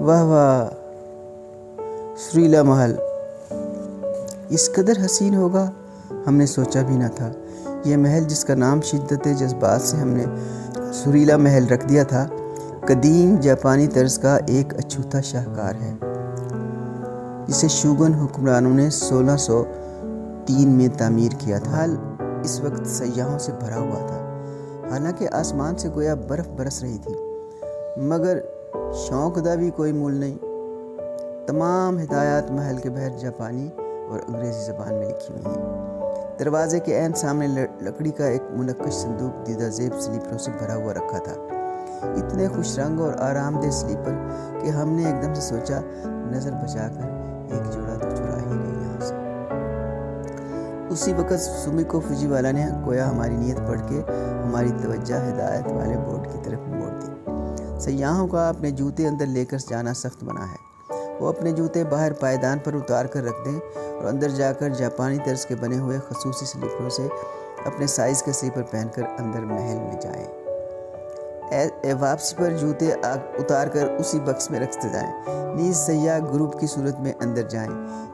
واہ واہ، سریلا محل اس قدر حسین ہوگا ہم نے سوچا بھی نہ تھا۔ یہ محل جس کا نام شدت جذبات سے ہم نے سریلا محل رکھ دیا تھا، قدیم جاپانی طرز کا ایک اچھوتا شاہکار ہے جسے شوگن حکمرانوں نے 1603 میں تعمیر کیا تھا۔ حال اس وقت سیاحوں سے بھرا ہوا تھا، حالانکہ آسمان سے گویا برف برس رہی تھی، مگر شوق دا بھی کوئی مول نہیں۔ تمام ہدایات محل کے باہر جاپانی اور انگریزی زبان میں لکھی ہوئی ہیں۔ دروازے کے عین سامنے لکڑی کا ایک منقش صندوق دیدہ زیب سلیپروں سے بھرا ہوا رکھا تھا، اتنے خوش رنگ اور آرام دہ سلیپر کہ ہم نے ایک دم سے سوچا نظر بچا کر ایک جوڑا تو چرا ہی لیں یہاں سے۔ اسی وقت سمیکو فوجیوالا نے گویا ہماری نیت پڑھ کے ہماری توجہ ہدایت والے بورڈ کی طرف موڑ دی۔ سیاحوں کا اپنے جوتے اندر لے کر جانا سخت منع ہے۔ وہ اپنے جوتے باہر پائیدان پر اتار کر رکھ دیں اور اندر جا کر جاپانی طرز کے بنے ہوئے خصوصی سلیپروں سے اپنے سائز کے سلیپر پہن کر اندر محل میں جائیں۔ واپسی پر جوتے اتار کر اسی بکس میں رکھتے جائیں۔ نیز سیاح گروپ کی صورت میں اندر جائیں،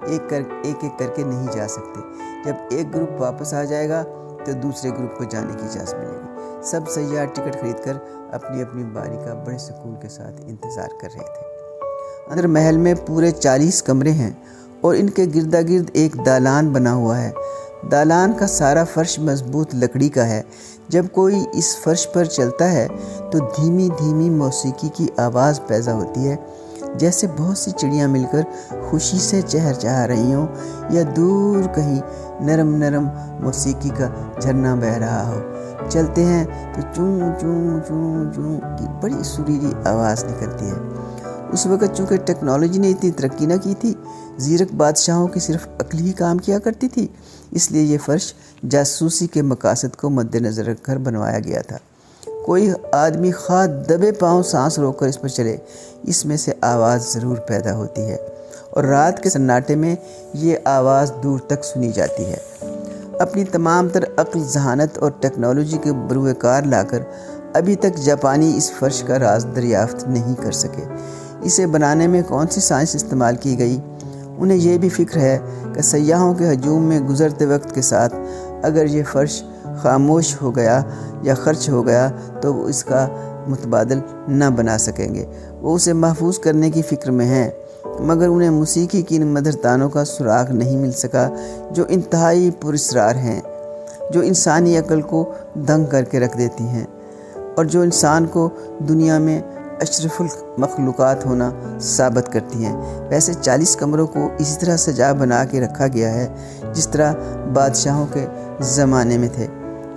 ایک ایک کر کے نہیں جا سکتے۔ جب ایک گروپ واپس آ جائے گا تو دوسرے گروپ کو جانے کی اجازت ملے گی۔ سب سیاح ٹکٹ خرید کر اپنی اپنی باری کا بڑے سکون کے ساتھ انتظار کر رہے تھے۔ اندر محل میں پورے 40 کمرے ہیں اور ان کے گردا گرد ایک دالان بنا ہوا ہے۔ دالان کا سارا فرش مضبوط لکڑی کا ہے۔ جب کوئی اس فرش پر چلتا ہے تو دھیمی دھیمی موسیقی کی آواز پیدا ہوتی ہے، جیسے بہت سی چڑیاں مل کر خوشی سے چہچہا رہی ہوں یا دور کہیں نرم نرم موسیقی کا جھرنا بہہ رہا ہو۔ چلتے ہیں تو چوں چوں چوں چوں کی بڑی سریلی آواز نکلتی ہے۔ اس وقت چونکہ ٹیکنالوجی نے اتنی ترقی نہ کی تھی، زیرک بادشاہوں کی صرف عقل ہی کام کیا کرتی تھی، اس لیے یہ فرش جاسوسی کے مقاصد کو مد نظر رکھ کر بنوایا گیا تھا۔ کوئی آدمی خواہ دبے پاؤں سانس روک کر اس پر چلے، اس میں سے آواز ضرور پیدا ہوتی ہے اور رات کے سناٹے میں یہ آواز دور تک سنی جاتی ہے۔ اپنی تمام تر عقل، ذہانت اور ٹیکنالوجی کے بروئے کار لا کر ابھی تک جاپانی اس فرش کا راز دریافت نہیں کر سکے۔ اسے بنانے میں کون سی سائنس استعمال کی گئی؟ انہیں یہ بھی فکر ہے کہ سیاحوں کے ہجوم میں گزرتے وقت کے ساتھ اگر یہ فرش خاموش ہو گیا یا خرچ ہو گیا تو وہ اس کا متبادل نہ بنا سکیں گے۔ وہ اسے محفوظ کرنے کی فکر میں ہیں، مگر انہیں موسیقی کی ان مدھر تانوں کا سراغ نہیں مل سکا جو انتہائی پراسرار ہیں، جو انسانی عقل کو دنگ کر کے رکھ دیتی ہیں اور جو انسان کو دنیا میں اشرف المخلوقات ہونا ثابت کرتی ہیں۔ ویسے 40 کمروں کو اسی طرح سجا بنا کے رکھا گیا ہے جس طرح بادشاہوں کے زمانے میں تھے۔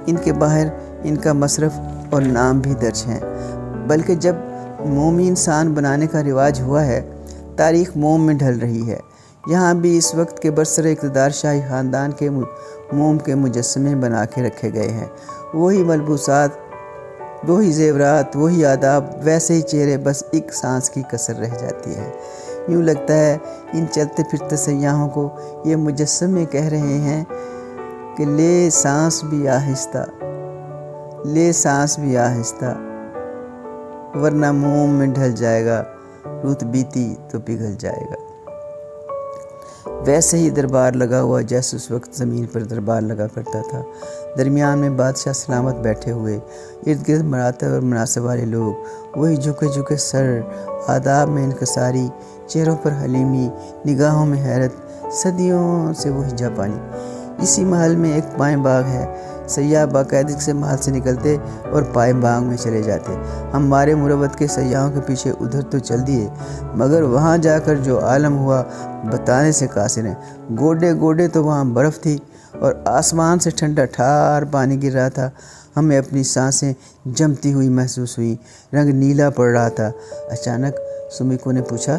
ان کے باہر ان کا مصرف اور نام بھی درج ہیں، بلکہ جب مومی انسان بنانے کا رواج ہوا ہے، تاریخ موم میں ڈھل رہی ہے۔ یہاں بھی اس وقت کے برسر اقتدار شاہی خاندان کے موم کے مجسمے بنا کے رکھے گئے ہیں۔ وہی ملبوسات، وہی زیورات، وہی آداب، ویسے ہی چہرے، بس ایک سانس کی کسر رہ جاتی ہے۔ یوں لگتا ہے ان چلتے پھرتے سیاحوں کو یہ مجسمے کہہ رہے ہیں کہ لے سانس بھی آہستہ، لے سانس بھی آہستہ، ورنہ موم میں ڈھل جائے گا، رت بیتی تو پگھل جائے گا۔ ویسے ہی دربار لگا ہوا جیسے اس وقت زمین پر دربار لگا کرتا تھا۔ درمیان میں بادشاہ سلامت بیٹھے ہوئے، ارد گرد مراتب اور مناصب والے لوگ، وہی جھکے جھکے سر، آداب میں انکساری، چہروں پر حلیمی، نگاہوں میں حیرت، صدیوں سے وہی جاپانی۔ اسی محل میں ایک پائیں باغ ہے۔ سیاح باقاعدگی سے محل سے نکلتے اور پائیں باغ میں چلے جاتے۔ ہمارے مروت کے سیاحوں کے پیچھے ادھر تو چل دیے، مگر وہاں جا کر جو عالم ہوا بتانے سے قاصر ہیں۔ گوڈے گوڈے تو وہاں برف تھی اور آسمان سے ٹھنڈا ٹھار پانی گر رہا تھا۔ ہمیں اپنی سانسیں جمتی ہوئی محسوس ہوئی، رنگ نیلا پڑ رہا تھا۔ اچانک سمیکو نے پوچھا،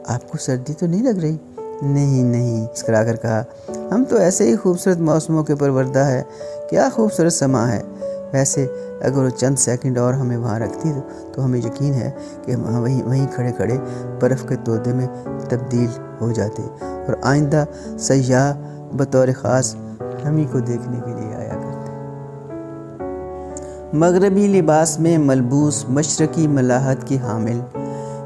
آپ کو سردی تو نہیں لگ رہی؟ نہیں نہیں، مسکرا کر کہا، ہم تو ایسے ہی خوبصورت موسموں کے پروردہ ہے۔ کیا خوبصورت سما ہے۔ ویسے اگر وہ چند سیکنڈ اور ہمیں وہاں رکھتی تو ہمیں یقین ہے کہ ہم وہیں کھڑے کھڑے برف کے تودے میں تبدیل ہو جاتے اور آئندہ سیاح بطور خاص ہمیں کو دیکھنے کے لیے آیا کرتے۔ مغربی لباس میں ملبوس، مشرقی ملاحت کی حامل،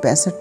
65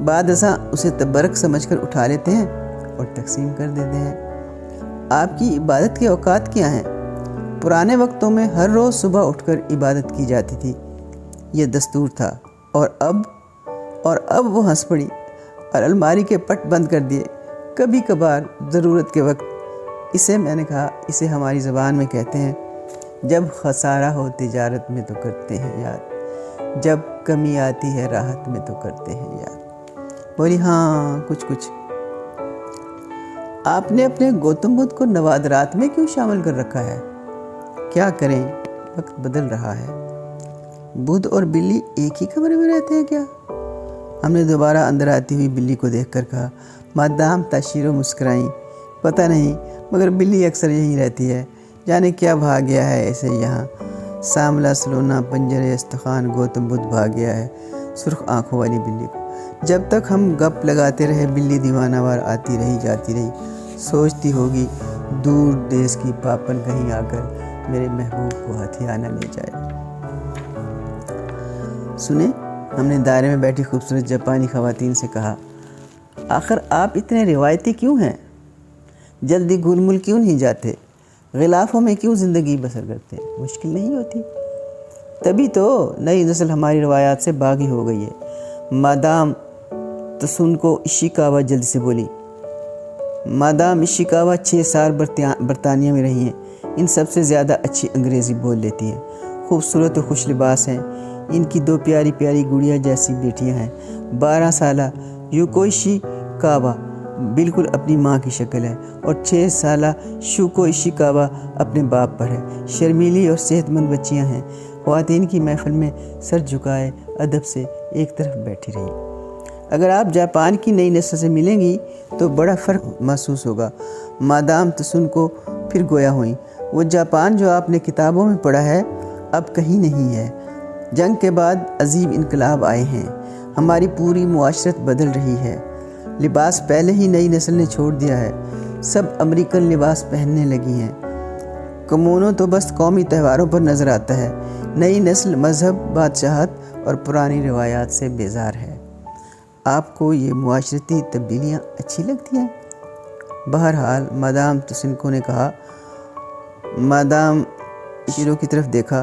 بعد ازاں اسے تبرک سمجھ کر اٹھا لیتے ہیں اور تقسیم کر دیتے ہیں۔ آپ کی عبادت کے اوقات کیا ہیں؟ پرانے وقتوں میں ہر روز صبح اٹھ کر عبادت کی جاتی تھی، یہ دستور تھا، اور اب وہ ہنس پڑی اور الماری کے پٹ بند کر دیے۔ کبھی کبھار ضرورت کے وقت، میں نے کہا اسے ہماری زبان میں کہتے ہیں جب خسارہ ہو تجارت میں تو کرتے ہیں یاد، جب کمی آتی ہے راحت میں تو کرتے ہیں یاد۔ بولی ہاں کچھ۔ آپ نے اپنے گوتم بدھ کو نوادرات میں کیوں شامل کر رکھا ہے؟ کیا کریں، وقت بدل رہا ہے۔ بدھ اور بلی ایک ہی کمرے میں رہتے ہیں کیا؟ ہم نے دوبارہ اندر آتی ہوئی بلی کو دیکھ کر کہا۔ مادام تاشیرو مسکرائیں۔ پتہ نہیں، مگر بلی اکثر یہیں رہتی ہے، جانے کیا بھاگ گیا ہے اسے یہاں۔ ساملا سلونا پنجرے استخوان گوتم بدھ بھاگ گیا ہے سرخ آنکھوں والی بلی کو۔ جب تک ہم گپ لگاتے رہے بلی دیوانہ وار آتی رہی جاتی رہی، سوچتی ہوگی دور دیس کی پاپن کہیں آ کر میرے محبوب کو ہتھیا نہ لے جائے۔ سنیں، ہم نے دائرے میں بیٹھی خوبصورت جاپانی خواتین سے کہا، آخر آپ اتنے روایتی کیوں ہیں؟ جلدی گھل مل کیوں نہیں جاتے؟ غلافوں میں کیوں زندگی بسر کرتے ہیں؟ مشکل نہیں ہوتی؟ تبھی تو نئی نسل ہماری روایات سے باغی ہو گئی ہے۔ مادام تسونکو ایشیکاوا جلدی سے بولی۔ مادام ایشیکاوا 6 سال برطانیہ میں رہی ہیں، ان سب سے زیادہ اچھی انگریزی بول لیتی ہیں، خوبصورت و خوش لباس ہیں، ان کی 2 پیاری پیاری گڑیا جیسی بیٹیاں ہیں۔ 12 سالہ یوکو ایشیکاوا بالکل اپنی ماں کی شکل ہے، اور 6 سالہ شوکو ایشیکاوا اپنے باپ پر ہے۔ شرمیلی اور صحت مند بچیاں ہیں۔ خواتین کی محفل میں سر جھکائے ادب سے ایک طرف بیٹھی رہی۔ اگر آپ جاپان کی نئی نسل سے ملیں گی تو بڑا فرق محسوس ہوگا۔ مادام تسونکو پھر گویا ہوئیں۔ وہ جاپان جو آپ نے کتابوں میں پڑھا ہے اب کہیں نہیں ہے۔ جنگ کے بعد عظیم انقلاب آئے ہیں، ہماری پوری معاشرت بدل رہی ہے۔ لباس پہلے ہی نئی نسل نے چھوڑ دیا ہے، سب امریکن لباس پہننے لگی ہیں۔ کمونو تو بس قومی تہواروں پر نظر آتا ہے۔ نئی نسل مذہب، بادشاہت اور پرانی روایات سے بیزار ہے۔ آپ کو یہ معاشرتی تبدیلیاں اچھی لگتی ہیں؟ بہرحال مادام تسونکو نے کہا۔ مادام ایشیرو کی طرف دیکھا۔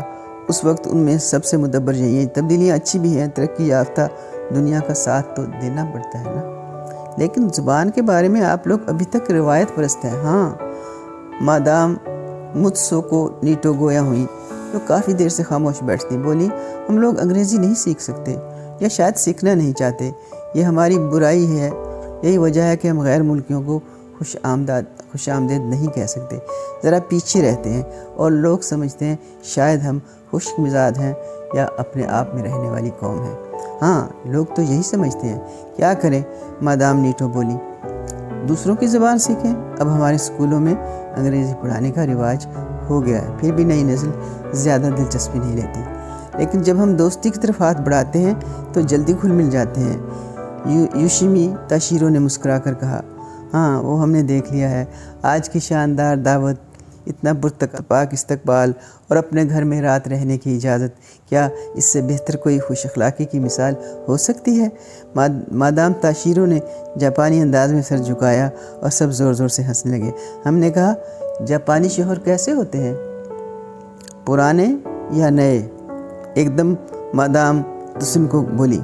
اس وقت ان میں سب سے مدبر یہی ہے، تبدیلیاں اچھی بھی ہیں، ترقی یافتہ دنیا کا ساتھ تو دینا پڑتا ہے نا۔ لیکن زبان کے بارے میں آپ لوگ ابھی تک روایت پرست ہیں۔ ہاں، مادام متسوکو نیٹو گویا ہوئی، جو کافی دیر سے خاموش بیٹھتی، بولی ہم لوگ انگریزی نہیں سیکھ سکتے، یا شاید سیکھنا نہیں چاہتے، یہ ہماری برائی ہے۔ یہی وجہ ہے کہ ہم غیر ملکیوں کو خوش آمدید نہیں کہہ سکتے، ذرا پیچھے رہتے ہیں، اور لوگ سمجھتے ہیں شاید ہم خشک مزاج ہیں یا اپنے آپ میں رہنے والی قوم ہیں۔ ہاں، لوگ تو یہی سمجھتے ہیں۔ کیا کریں؟ مادام نیٹو بولی، دوسروں کی زبان سیکھیں۔ اب ہمارے اسکولوں میں انگریزی پڑھانے کا رواج ہو گیا ہے، پھر بھی نئی نسل زیادہ دلچسپی نہیں لیتی، لیکن جب ہم دوستی کی طرف ہاتھ بڑھاتے ہیں تو جلدی گھل مل جاتے ہیں۔ یوشیمی تاشیرو نے مسکرا کر کہا، ہاں وہ ہم نے دیکھ لیا ہے۔ آج کی شاندار دعوت، اتنا پرتپاک استقبال اور اپنے گھر میں رات رہنے کی اجازت، کیا اس سے بہتر کوئی خوش اخلاقی کی مثال ہو سکتی ہے؟ مادام تاشیرو نے جاپانی انداز میں سر جھکایا اور سب زور زور سے ہنسنے لگے۔ ہم نے کہا، جاپانی شوہر کیسے ہوتے ہیں، پرانے یا نئے؟ ایک دم مادام تسونکو بولی،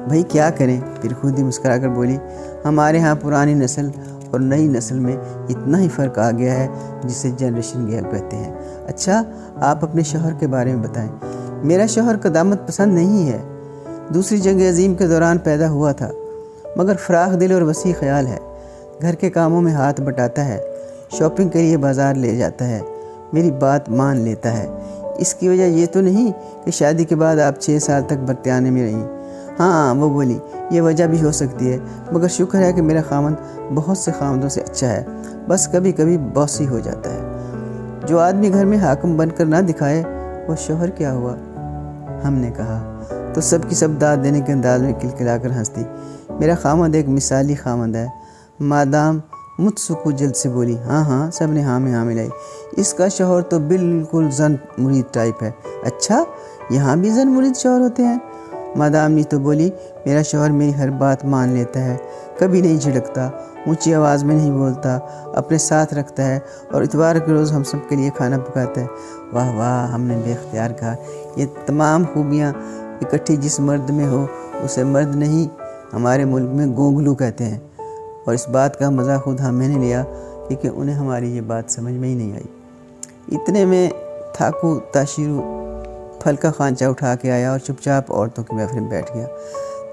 بھائی کیا کریں؟ پھر خود ہی مسکرا کر بولی، ہمارے ہاں پرانی نسل اور نئی نسل میں اتنا ہی فرق آ گیا ہے جسے جنریشن گیپ کہتے ہیں۔ اچھا، آپ اپنے شوہر کے بارے میں بتائیں۔ میرا شوہر قدامت پسند نہیں ہے، دوسری جنگ عظیم کے دوران پیدا ہوا تھا، مگر فراخ دل اور وسیع خیال ہے، گھر کے کاموں میں ہاتھ بٹاتا ہے، شاپنگ کے لیے بازار لے جاتا ہے، میری بات مان لیتا ہے۔ اس کی وجہ یہ تو نہیں کہ شادی کے بعد آپ 6 سال تک برطانیہ میں رہیں؟ ہاں، وہ بولی، یہ وجہ بھی ہو سکتی ہے، مگر شکر ہے کہ میرا خامند بہت سے خامندوں سے اچھا ہے، بس کبھی کبھی باسی ہو جاتا ہے۔ جو آدمی گھر میں حاکم بن کر نہ دکھائے وہ شوہر کیا ہوا؟ ہم نے کہا تو سب کی سب داد دینے کے انداز میں کلکلا کر ہنس دی۔ میرا خامند ایک مثالی خامند ہے۔ مادام متسوکو جلد سے بولی، ہاں، سب نے ہاں میں ہاں ملائی۔ اس کا شوہر تو بالکل زن مرید ٹائپ ہے۔ اچھا، یہاں بھی زن مرید شوہر ہوتے ہیں؟ مادام نیتو بولی، میرا شوہر میری ہر بات مان لیتا ہے، کبھی نہیں جھڑکتا، اونچی آواز میں نہیں بولتا، اپنے ساتھ رکھتا ہے اور اتوار کے روز ہم سب کے لیے کھانا پکاتا ہے۔ واہ واہ، ہم نے بے اختیار کہا، یہ تمام خوبیاں اکٹھی جس مرد میں ہو اسے مرد نہیں، ہمارے ملک میں گونگلو کہتے ہیں۔ اور اس بات کا مزہ خود میں نے لیا کیونکہ انہیں ہماری یہ بات سمجھ میں ہی نہیں آئی۔ اتنے میں تھاکو تاشیرو پھل کا خانچہ اٹھا کے آیا اور چپ چاپ عورتوں کی محفل میں بیٹھ گیا۔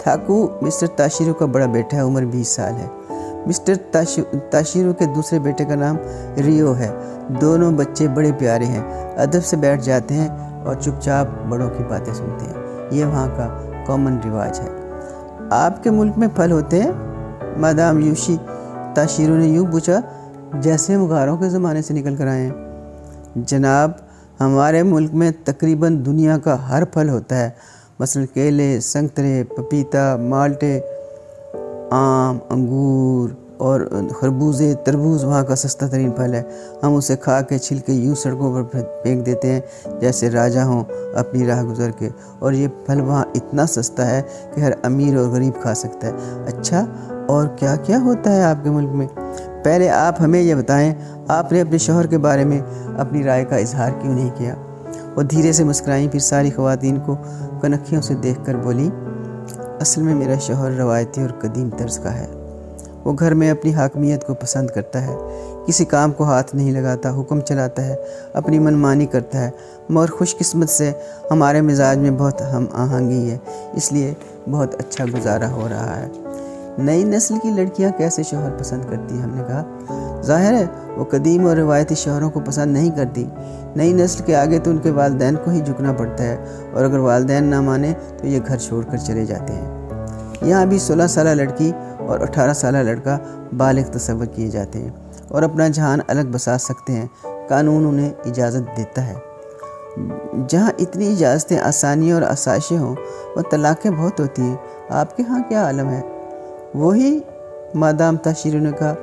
تھاکو مسٹر تاشیرو کا بڑا بیٹا ہے، عمر 20 سال ہے۔ مسٹر تاشیرو کے دوسرے بیٹے کا نام ریو ہے۔ دونوں بچے بڑے پیارے ہیں، ادب سے بیٹھ جاتے ہیں اور چپ چاپ بڑوں کی باتیں سنتے ہیں۔ یہ وہاں کا کامن رواج ہے۔ آپ کے ملک میں پھل ہوتے ہیں؟ مادام یوشی تاشیرو نے یوں پوچھا جیسے ہم غاروں کے زمانے سے نکل کر آئے ہیں۔ جناب، ہمارے ملک میں تقریباً دنیا کا ہر پھل ہوتا ہے، مثلا کیلے، سنترے، پپیتا، مالٹے، آم، انگور اور خربوزے۔ تربوز وہاں کا سستا ترین پھل ہے، ہم اسے کھا کے چھلکے یوں سڑکوں پر پھینک دیتے ہیں جیسے راجہ ہوں اپنی راہ گزر کے، اور یہ پھل وہاں اتنا سستا ہے کہ ہر امیر اور غریب کھا سکتا ہے۔ اچھا، اور کیا کیا ہوتا ہے آپ کے ملک میں؟ پہلے آپ ہمیں یہ بتائیں، آپ نے اپنے شوہر کے بارے میں اپنی رائے کا اظہار کیوں نہیں کیا؟ وہ دھیرے سے مسکرائیں، پھر ساری خواتین کو کنکھیوں سے دیکھ کر بولی، اصل میں میرا شوہر روایتی اور قدیم طرز کا ہے۔ وہ گھر میں اپنی حاکمیت کو پسند کرتا ہے، کسی کام کو ہاتھ نہیں لگاتا، حکم چلاتا ہے، اپنی من مانی کرتا ہے، مگر خوش قسمت سے ہمارے مزاج میں بہت ہم آہنگی ہے، اس لیے بہت اچھا گزارا ہو رہا ہے۔ نئی نسل کی لڑکیاں کیسے شوہر پسند کرتی ہیں؟ ہم نے کہا، ظاہر ہے وہ قدیم اور روایتی شوہروں کو پسند نہیں کرتی۔ نئی نسل کے آگے تو ان کے والدین کو ہی جھکنا پڑتا ہے، اور اگر والدین نہ مانے تو یہ گھر چھوڑ کر چلے جاتے ہیں۔ یہاں بھی 16 سالہ لڑکی اور 18 سالہ لڑکا بالغ تصور کیے جاتے ہیں اور اپنا جہان الگ بسا سکتے ہیں، قانون انہیں اجازت دیتا ہے۔ جہاں اتنی اجازتیں، آسانیاں اور آسائشیں ہوں، وہ طلاقیں بہت ہوتی ہیں۔ آپ کے ہاں کیا عالم ہے؟ وہی مادام تاشیرو نے کہا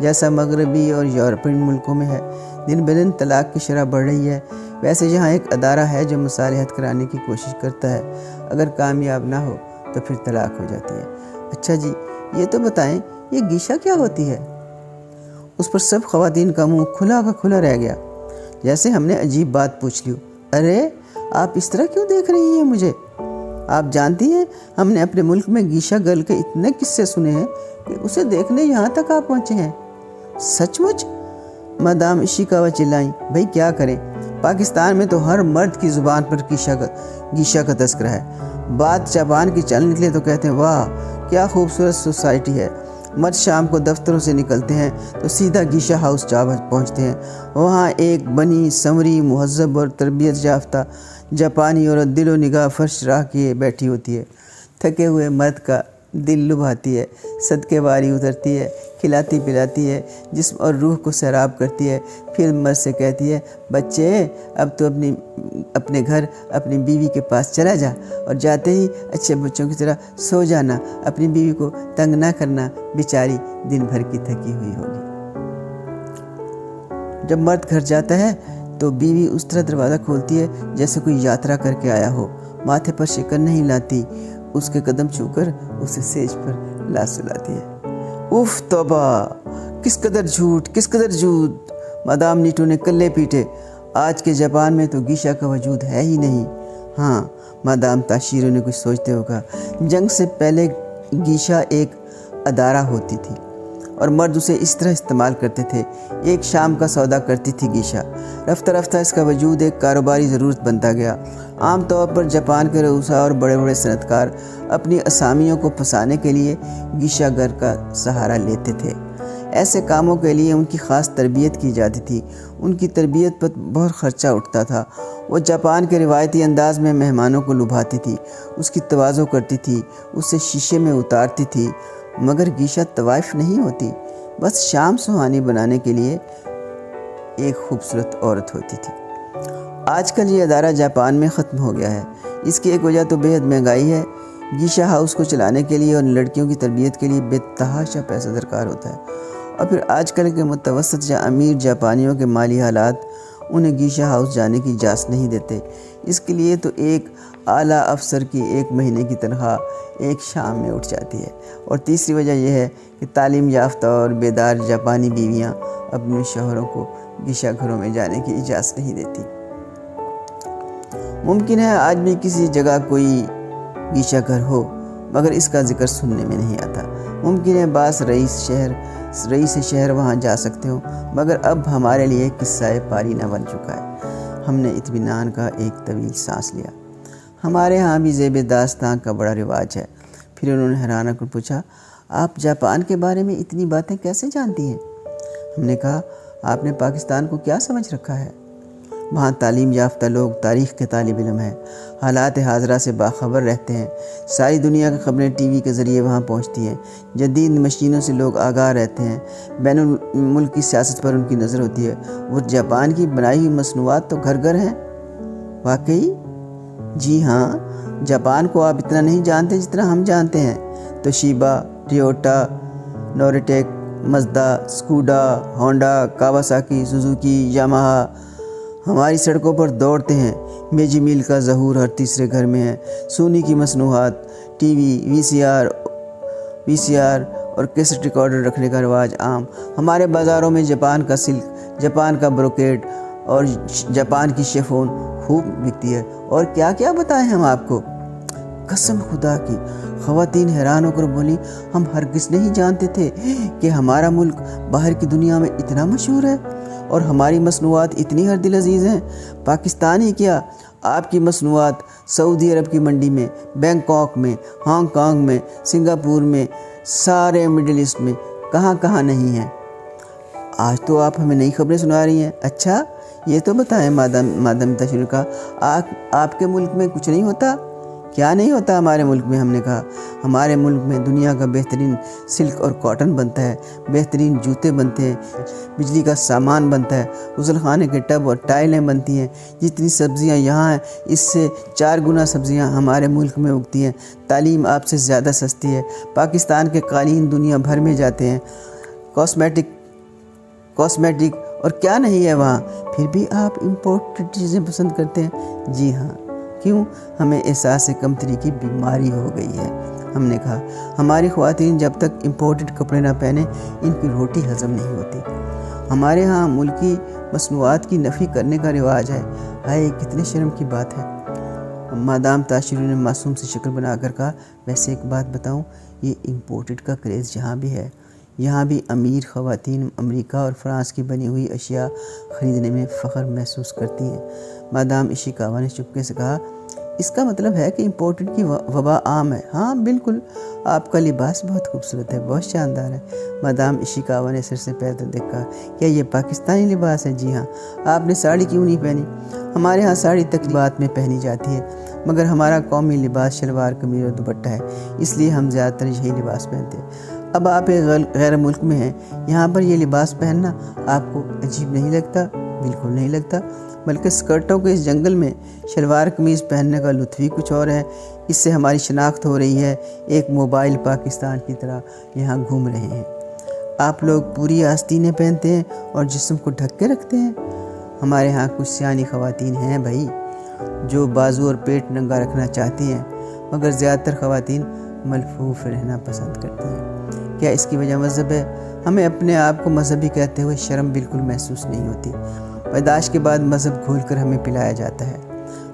جیسا مغربی اور یورپین ملکوں میں ہے، دن بدن طلاق کی شرح بڑھ رہی ہے۔ ویسے یہاں ایک ادارہ ہے جو مصالحت کرانے کی کوشش کرتا ہے، اگر کامیاب نہ ہو تو پھر طلاق ہو جاتی ہے۔ اچھا جی، یہ تو بتائیں، یہ گیشا کیا ہوتی ہے؟ اس پر سب خواتین کا منہ کھلا کا کھلا رہ گیا، جیسے ہم نے عجیب بات پوچھ لی۔ ارے آپ اس طرح کیوں دیکھ رہی ہیں مجھے؟ آپ جانتی ہیں ہم نے اپنے ملک میں گیشا گرل کے اتنے قصے سنے ہیں کہ اسے دیکھنے یہاں تک آپ پہنچے ہیں۔ سچ مچ؟ مادام ایشیکاوا چلائیں، بھئی کیا کریں، پاکستان میں تو ہر مرد کی زبان پر گیشا کا تذکرہ ہے۔ بات جاپان کی چل نکلے تو کہتے ہیں واہ کیا خوبصورت سوسائٹی ہے۔ مرد شام کو دفتروں سے نکلتے ہیں تو سیدھا گیشا ہاؤس جا پہنچتے ہیں، وہاں ایک بنی سنوری مہذب اور تربیت یافتہ جاپانی عورت دل و نگاہ فرش راہ کیے بیٹھی ہوتی ہے، تھکے ہوئے مرد کا دل لبھاتی ہے، صدقے واری اترتی ہے، کھلاتی پلاتی ہے، جسم اور روح کو سیراب کرتی ہے، پھر مرد سے کہتی ہے بچے اب تو اپنے گھر اپنی بیوی کے پاس چلا جا، اور جاتے ہی اچھے بچوں کی طرح سو جانا، اپنی بیوی کو تنگ نہ کرنا، بیچاری دن بھر کی تھکی ہوئی ہوگی۔ جب مرد گھر جاتا ہے تو بیوی اس طرح دروازہ کھولتی ہے جیسے کوئی یاترا کر کے آیا ہو، ماتھے پر شکن نہیں لاتی، اس کے قدم چھو کر اسے سیج پر لا سلاتی ہے۔ اف توبہ، کس قدر جھوٹ، کس قدر جھوٹ! مادام نیٹو نے کلے پیٹے، آج کے جاپان میں تو گیشا کا وجود ہے ہی نہیں۔ ہاں، مادام تاشیرو نے کچھ سوچتے ہوئے کہا، جنگ سے پہلے گیشا ایک ادارہ ہوتی تھی اور مرد اسے اس طرح استعمال کرتے تھے، ایک شام کا سودا کرتی تھی گیشا۔ رفتہ رفتہ اس کا وجود ایک کاروباری ضرورت بنتا گیا۔ عام طور پر جاپان کے رؤساء اور بڑے بڑے صنعت کار اپنی اسامیوں کو پھنسانے کے لیے گیشا گھر کا سہارا لیتے تھے۔ ایسے کاموں کے لیے ان کی خاص تربیت کی جاتی تھی، ان کی تربیت پر بہت خرچہ اٹھتا تھا۔ وہ جاپان کے روایتی انداز میں مہمانوں کو لبھاتی تھی، اس کی تواضع کرتی تھی، اسے شیشے میں اتارتی تھی، مگر گیشا طوائف نہیں ہوتی، بس شام سہانی بنانے کے لیے ایک خوبصورت عورت ہوتی تھی۔ آج کل یہ ادارہ جاپان میں ختم ہو گیا ہے، اس کی ایک وجہ تو بے حد مہنگائی ہے۔ گیشا ہاؤس کو چلانے کے لیے اور لڑکیوں کی تربیت کے لیے بے تحاشا پیسہ درکار ہوتا ہے، اور پھر آج کل کے متوسط یا امیر جاپانیوں کے مالی حالات انہیں گیشا ہاؤس جانے کی اجازت نہیں دیتے۔ اس کے لیے تو ایک اعلیٰ افسر کی 1 مہینے کی تنخواہ ایک شام میں اٹھ جاتی ہے۔ اور تیسری وجہ یہ ہے کہ تعلیم یافتہ اور بیدار جاپانی بیویاں اپنے شوہروں کو گیشا گھروں میں جانے کی اجازت نہیں دیتی۔ ممکن ہے آج بھی کسی جگہ کوئی گیشا گھر ہو، مگر اس کا ذکر سننے میں نہیں آتا۔ ممکن ہے بعض رئیس شہر وہاں جا سکتے ہوں، مگر اب ہمارے لیے قصہ پاری نہ بن چکا ہے۔ ہم نے اطمینان کا ایک طویل سانس لیا۔ ہمارے ہاں بھی زیب داستان کا بڑا رواج ہے۔ پھر انہوں نے حیران ہو کر پوچھا، آپ جاپان کے بارے میں اتنی باتیں کیسے جانتی ہیں؟ ہم نے کہا، آپ نے پاکستان کو کیا سمجھ رکھا ہے؟ وہاں تعلیم یافتہ لوگ تاریخ کے طالب علم ہیں، حالات حاضرہ سے باخبر رہتے ہیں، ساری دنیا کی خبریں ٹی وی کے ذریعے وہاں پہنچتی ہیں، جدید مشینوں سے لوگ آگاہ رہتے ہیں، بین الملکی سیاست پر ان کی نظر ہوتی ہے۔ وہ جاپان کی بنائی ہوئی مصنوعات تو گھر گھر ہیں۔ واقعی؟ جی ہاں، جاپان کو آپ اتنا نہیں جانتے جتنا ہم جانتے ہیں۔ Toshiba, Toyota, Noritake, Mazda, Skoda, Honda, Kawasaki, Suzuki, Yamaha ہماری سڑکوں پر دوڑتے ہیں۔ میجی میل کا ظہور ہر تیسرے گھر میں ہے۔ سونی کی مصنوعات، ٹی وی، وی سی آر اور کیسٹ ریکارڈر رکھنے کا رواج عام۔ ہمارے بازاروں میں جاپان کا سلک، جاپان کا بروکیڈ اور جاپان کی شیفون خوب بکتی ہے۔ اور کیا کیا بتائیں ہم آپ کو؟ قسم خدا کی، خواتین حیران ہو کر بولی، ہم ہرگز نہیں جانتے تھے کہ ہمارا ملک باہر کی دنیا میں اتنا مشہور ہے اور ہماری مصنوعات اتنی ہر دل عزیز ہیں۔ پاکستان ہی کیا، آپ کی مصنوعات سعودی عرب کی منڈی میں، بینکاک میں، ہانگ کانگ میں، سنگاپور میں، سارے مڈل ایسٹ میں کہاں کہاں نہیں ہیں۔ آج تو آپ ہمیں نئی خبریں سنا رہی ہیں۔ اچھا، یہ تو بتائیں مادام تشریف کا، آپ کے ملک میں کچھ نہیں ہوتا؟ کیا نہیں ہوتا ہمارے ملک میں؟ ہم نے کہا، ہمارے ملک میں دنیا کا بہترین سلک اور کاٹن بنتا ہے، بہترین جوتے بنتے ہیں، بجلی کا سامان بنتا ہے، غسل خانے کے ٹب اور ٹائلیں بنتی ہیں۔ جتنی سبزیاں یہاں ہیں اس سے 4 گنا سبزیاں ہمارے ملک میں اگتی ہیں۔ تعلیم آپ سے زیادہ سستی ہے۔ پاکستان کے قالین دنیا بھر میں جاتے ہیں۔ کاسمیٹک اور کیا نہیں ہے وہاں، پھر بھی آپ امپورٹڈ چیزیں پسند کرتے ہیں؟ جی ہاں۔ کیوں؟ ہمیں احساس کمتری کی بیماری ہو گئی ہے۔ ہم نے کہا، ہماری خواتین جب تک امپورٹڈ کپڑے نہ پہنیں ان کی روٹی ہضم نہیں ہوتی۔ ہمارے ہاں ملکی مصنوعات کی نفی کرنے کا رواج ہے۔ ہائے، کتنے شرم کی بات ہے۔ مادام تاشیرو نے معصوم سی شکل بنا کر کہا، ویسے ایک بات بتاؤں، یہ امپورٹڈ کا کریز یہاں بھی ہے۔ یہاں بھی امیر خواتین امریکہ اور فرانس کی بنی ہوئی اشیاء خریدنے میں فخر محسوس کرتی ہیں۔ مادام ایشیکاوا نے چپکے سے کہا، اس کا مطلب ہے کہ امپورٹڈ کی وبا عام ہے۔ ہاں بالکل، آپ کا لباس بہت خوبصورت ہے، بہت شاندار ہے۔ مادام ایشیکاوا نے سر سے پیر تک دیکھا، کیا یہ پاکستانی لباس ہے؟ جی ہاں۔ آپ نے ساڑی کیوں نہیں پہنی؟ ہمارے ہاں ساڑی تقریبات میں پہنی جاتی ہے، مگر ہمارا قومی لباس شلوار قمیض اور دوپٹہ ہے، اس لیے ہم زیادہ تر یہی لباس پہنتے ہیں۔ اب آپ ایک غیر ملک میں ہیں، یہاں پر یہ لباس پہننا آپ کو عجیب نہیں لگتا؟ بالکل نہیں لگتا، بلکہ اسکرٹوں کے اس جنگل میں شلوار قمیض پہننے کا لطف ہی کچھ اور ہے۔ اس سے ہماری شناخت ہو رہی ہے، ایک موبائل پاکستان کی طرح یہاں گھوم رہے ہیں۔ آپ لوگ پوری آستینیں پہنتے ہیں اور جسم کو ڈھک کے رکھتے ہیں۔ ہمارے ہاں کچھ سیانی خواتین ہیں بھائی، جو بازو اور پیٹ ننگا رکھنا چاہتی ہیں، مگر زیادہ تر خواتین ملفوف رہنا پسند کرتی ہیں۔ کیا اس کی وجہ مذہب ہے؟ ہمیں اپنے آپ کو مذہبی کہتے ہوئے شرم بالکل محسوس نہیں ہوتی۔ پیدائش کے بعد مذہب کھول کر ہمیں پلایا جاتا ہے۔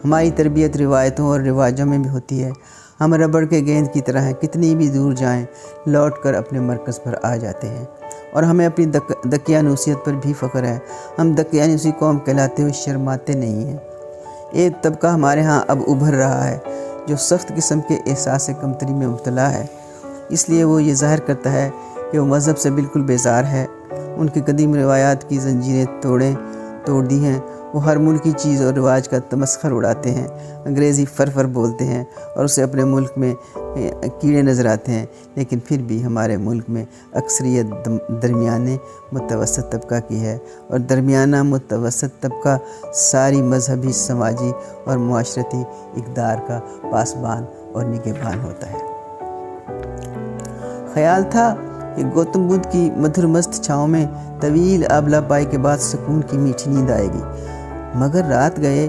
ہماری تربیت روایتوں اور رواجوں میں بھی ہوتی ہے۔ ہم ربڑ کے گیند کی طرح ہیں، کتنی بھی دور جائیں لوٹ کر اپنے مرکز پر آ جاتے ہیں، اور ہمیں اپنی دقیانوسیت پر بھی فخر ہے۔ ہم دقیانوسی قوم کہلاتے ہوئے شرماتے نہیں ہیں۔ ایک طبقہ ہمارے ہاں اب ابھر رہا ہے جو سخت قسم کے احساس کمتری میں مبتلا ہے، اس لیے وہ یہ ظاہر کرتا ہے کہ وہ مذہب سے بالکل بیزار ہے۔ ان کی قدیم روایات کی زنجیریں توڑ دی ہیں۔ وہ ہر ملکی چیز اور رواج کا تمسخر اڑاتے ہیں، انگریزی فر بولتے ہیں اور اسے اپنے ملک میں کیڑے نظر آتے ہیں، لیکن پھر بھی ہمارے ملک میں اکثریت درمیانے متوسط طبقہ کی ہے، اور درمیانہ متوسط طبقہ ساری مذہبی، سماجی اور معاشرتی اقدار کا پاسبان اور نگہبان ہوتا ہے۔ خیال تھا کہ گوتم بدھ کی مدھر مست چھاؤں میں طویل آبلہ پائی کے بعد سکون کی میٹھی نیند آئے گی، مگر رات گئے